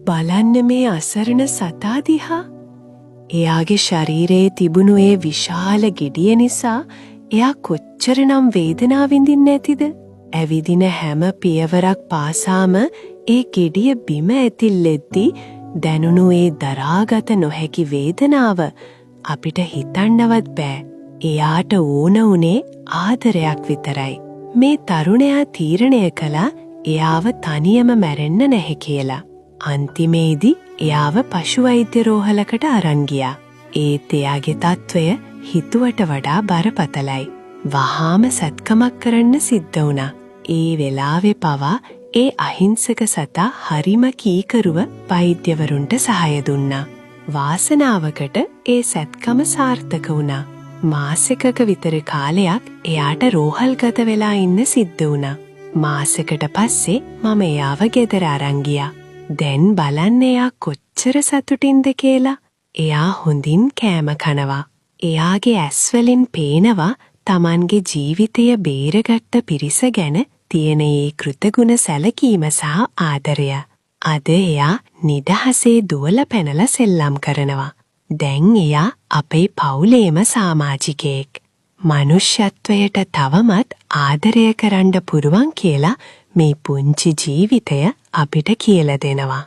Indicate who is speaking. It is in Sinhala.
Speaker 1: බලන්න මේ අසරණ සතා දිහා. එයාගේ ශරීරයේ තිබුණු ඒ විශාල ගෙඩිය නිසා එයා කොච්චරනම් වේදනාව විඳින්නේ නැතිද? ඇවිදින හැම පියවරක් පාසාම ඒ ගෙඩිය බිම ඇතිල්ලෙද්දී දැනුණු ඒ දරාගත නොහැකි වේදනාව අපිට හිතන්නවත් බෑ. එයාට ඕන උනේ ආදරයක් විතරයි. මේ තරුණයා තීරණය කළා එයාව තනියම මැරෙන්න නැහැ කියලා. අන්තිමේදී එයාව පශු වෛද්‍ය රෝහලකට අරන් ගියා. ඒත් එයාගේ තත්ත්වය හිතුවට වඩා බරපතලයි. වහාම සත්කමක් කරන්න සිද්ධ වුණා. ඒ වෙලාවේ පවා ඒ අහිංසක සතා හරිම කීකරුව වෛද්‍යවරුන්ට සහාය දුන්නා. වාසනාවකට ඒ සත්කම සාර්ථක වුණා. මාසෙකක විතර කාලයක් එයාට රෝහල්ගත වෙලා ඉන්න සිද්ධ වුණා. මාසෙකට පස්සේ මම එයාව ගෙදර අරන් ගියා. දැන් බලන්න එයා කොච්චර සතුටින්ද කියලා. එයා හොඳින් කෑම කනවා. එයාගේ ඇස්වලින් පේනවා Tamanගේ ජීවිතය බේරගත්ත පිරිස ගැන තියෙන ඒ කෘතගුණ සැලකීම සහ ආදරය. අද එයා නිදහසේ දුවලා පැනලා සෙල්ලම් කරනවා. දැන් එයා අපේ පවුලේම සමාජිකයෙක්. මනුෂ්‍යත්වයට තවමත් ආදරය කරන්න පුරුවන් කියලා මේ පුංචි ජීවිතය අපිට කියලා දෙනවා.